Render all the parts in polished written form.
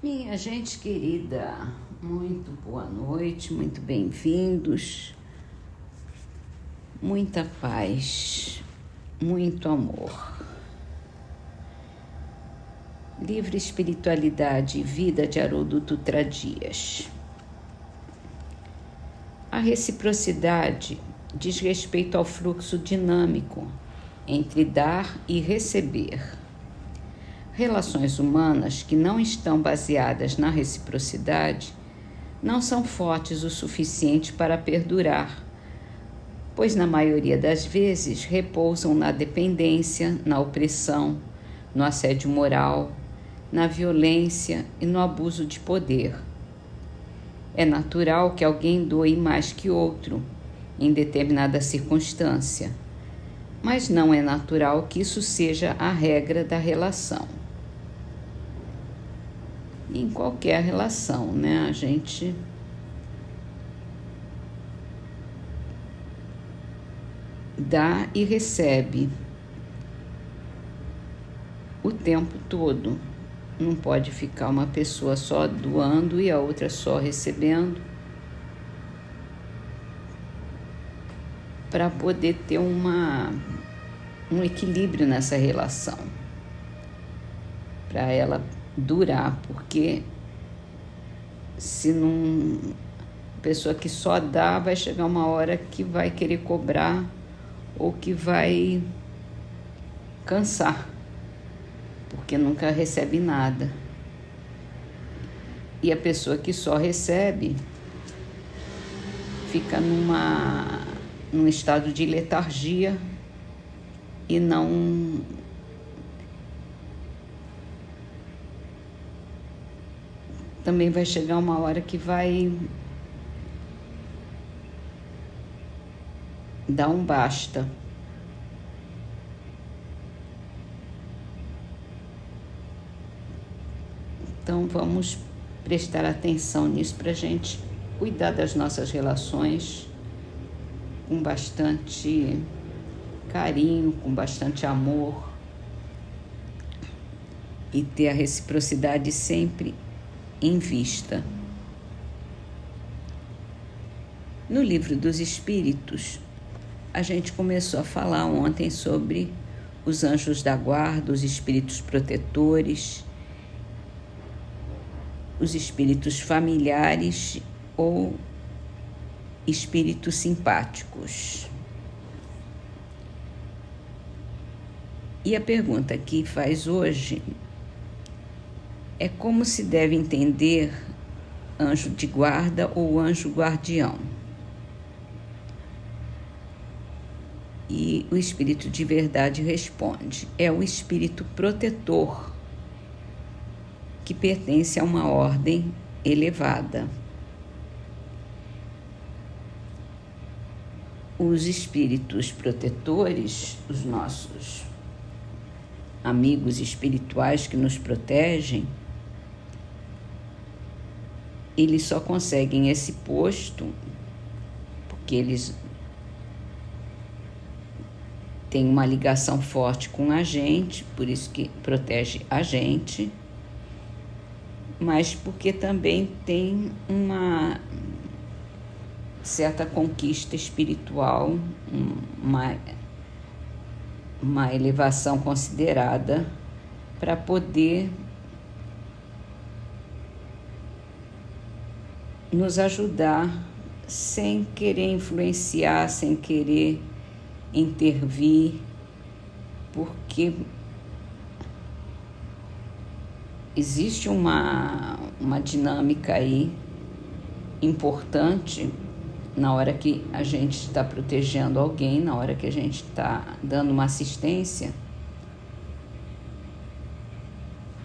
Minha gente querida, muito boa noite, muito bem-vindos, muita paz, muito amor. Livre Espiritualidade e Vida de Haroldo Dutra Dias. A reciprocidade diz respeito ao fluxo dinâmico entre dar e receber. Relações humanas que não estão baseadas na reciprocidade não são fortes o suficiente para perdurar, pois na maioria das vezes repousam na dependência, na opressão, no assédio moral, na violência e no abuso de poder. É natural que alguém doe mais que outro em determinada circunstância, mas não é natural que isso seja a regra da relação. Em qualquer relação, né? A gente dá e recebe o tempo todo. Não pode ficar uma pessoa só doando e a outra só recebendo, para poder ter um equilíbrio nessa relação, para ela durar, porque se não, a pessoa que só dá, vai chegar uma hora que vai querer cobrar ou que vai cansar, porque nunca recebe nada. E a pessoa que só recebe fica num estado de letargia e não também vai chegar uma hora que vai dar um basta. Então vamos prestar atenção nisso para a gente cuidar das nossas relações com bastante carinho, com bastante amor e ter a reciprocidade sempre em vista. No Livro dos Espíritos, a gente começou a falar ontem sobre os anjos da guarda, os espíritos protetores, os espíritos familiares ou espíritos simpáticos. E a pergunta que faz hoje é como se deve entender anjo de guarda ou anjo guardião. E o espírito de verdade responde: é o espírito protetor que pertence a uma ordem elevada. Os espíritos protetores, os nossos amigos espirituais que nos protegem, eles só conseguem esse posto porque eles têm uma ligação forte com a gente, por isso que protege a gente, mas porque também tem uma certa conquista espiritual, uma elevação considerada para poder nos ajudar sem querer influenciar, sem querer intervir, porque existe uma dinâmica aí importante na hora que a gente está protegendo alguém, na hora que a gente está dando uma assistência,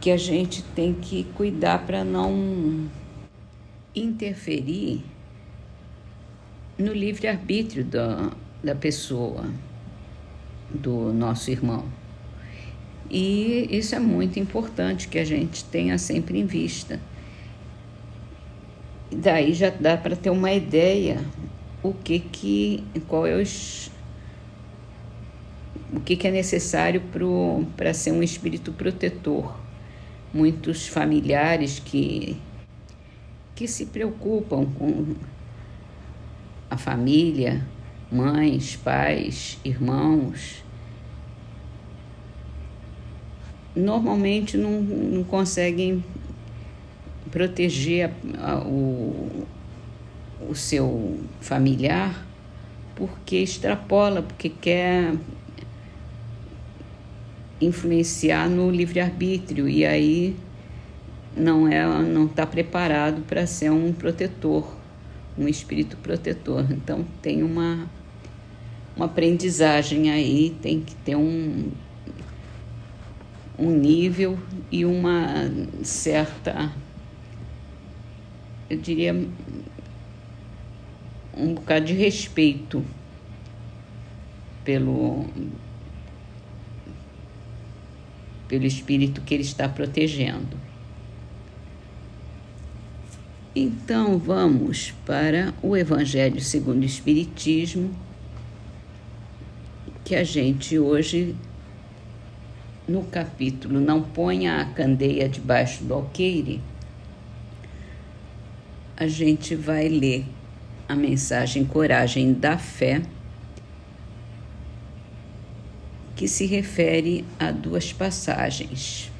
que a gente tem que cuidar para não interferir no livre-arbítrio da pessoa, do nosso irmão. E isso é muito importante que a gente tenha sempre em vista. Daí já dá para ter uma ideia o que é necessário para ser um espírito protetor. muitos familiares que se preocupam com a família, mães, pais, irmãos, normalmente não conseguem proteger o seu familiar porque extrapola, porque quer influenciar no livre-arbítrio e aí não está preparado para ser um protetor, um espírito protetor. Então tem uma aprendizagem aí, tem que ter um nível e uma certa, eu diria, um bocado de respeito pelo espírito que ele está protegendo. Então vamos para o Evangelho segundo o Espiritismo, que a gente hoje, no capítulo Não Ponha a Candeia Debaixo do Alqueire, a gente vai ler a mensagem Coragem da Fé, que se refere a duas passagens.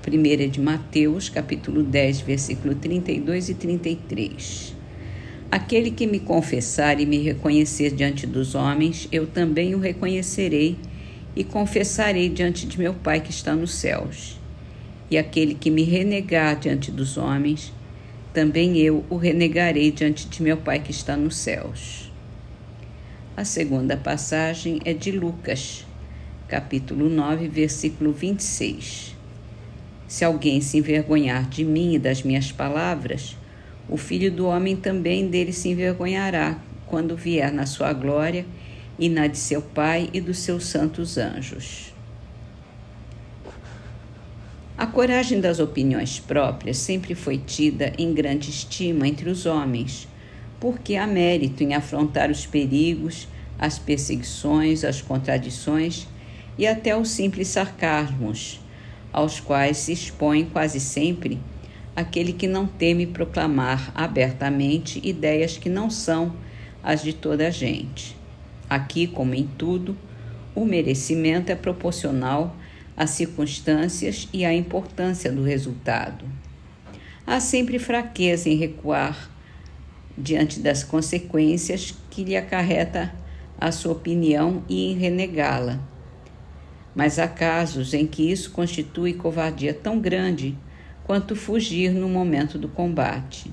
Primeira é de Mateus, capítulo 10, versículo 32 e 33. Aquele que me confessar e me reconhecer diante dos homens, eu também o reconhecerei e confessarei diante de meu Pai que está nos céus. E aquele que me renegar diante dos homens, também eu o renegarei diante de meu Pai que está nos céus. A segunda passagem é de Lucas, capítulo 9, versículo 26. Se alguém se envergonhar de mim e das minhas palavras, o Filho do Homem também dele se envergonhará, quando vier na sua glória e na de seu Pai e dos seus santos anjos. A coragem das opiniões próprias sempre foi tida em grande estima entre os homens, porque há mérito em afrontar os perigos, as perseguições, as contradições e até os simples sarcasmos, aos quais se expõe quase sempre aquele que não teme proclamar abertamente ideias que não são as de toda a gente. Aqui, como em tudo, o merecimento é proporcional às circunstâncias e à importância do resultado. Há sempre fraqueza em recuar diante das consequências que lhe acarreta a sua opinião e em renegá-la. Mas há casos em que isso constitui covardia tão grande quanto fugir no momento do combate.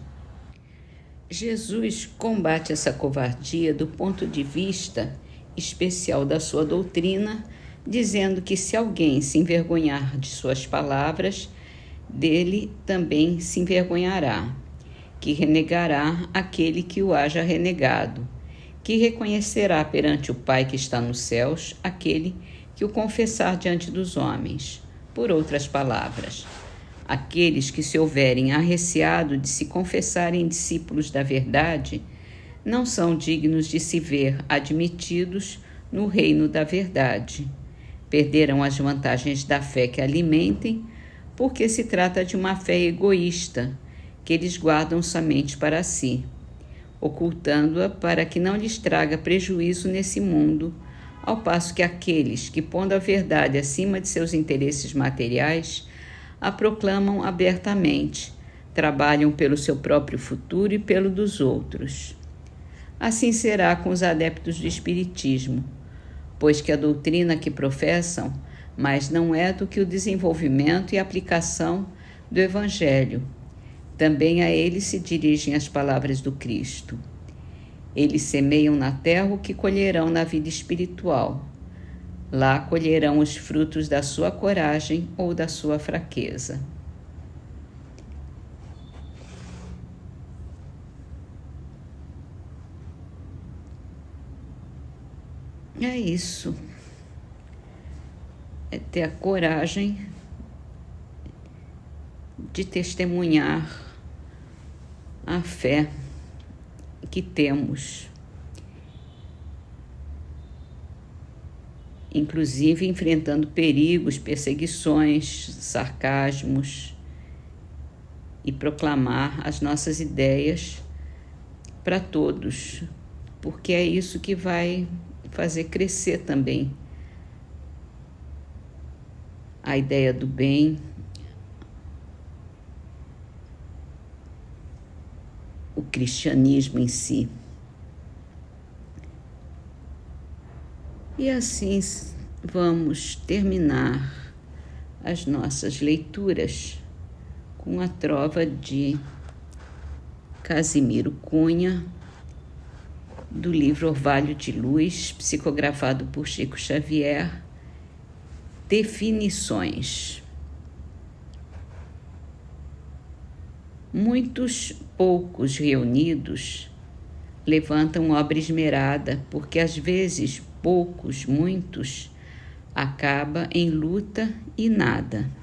Jesus combate essa covardia do ponto de vista especial da sua doutrina, dizendo que se alguém se envergonhar de suas palavras, dele também se envergonhará, que renegará aquele que o haja renegado, que reconhecerá perante o Pai que está nos céus aquele que o confessar diante dos homens. Por outras palavras, aqueles que se houverem arreceado de se confessarem discípulos da verdade, não são dignos de se ver admitidos no reino da verdade. Perderam as vantagens da fé que alimentem, porque se trata de uma fé egoísta, que eles guardam somente para si, ocultando-a para que não lhes traga prejuízo nesse mundo, ao passo que aqueles que, pondo a verdade acima de seus interesses materiais, a proclamam abertamente, trabalham pelo seu próprio futuro e pelo dos outros. Assim será com os adeptos do Espiritismo, pois que a doutrina que professam mais não é do que o desenvolvimento e aplicação do Evangelho. Também a eles se dirigem as palavras do Cristo. Eles semeiam na terra o que colherão na vida espiritual. Lá colherão os frutos da sua coragem ou da sua fraqueza. É isso. É ter a coragem de testemunhar a fé que temos. inclusive enfrentando perigos, perseguições, sarcasmos, e proclamar as nossas ideias para todos, porque é isso que vai fazer crescer também a ideia do bem, o cristianismo em si. E assim vamos terminar as nossas leituras com a trova de Casimiro Cunha, do livro Orvalho de Luz, psicografado por Chico Xavier, Definições. Muitos poucos reunidos levantam obra esmerada, porque às vezes poucos, muitos, acaba em luta e nada.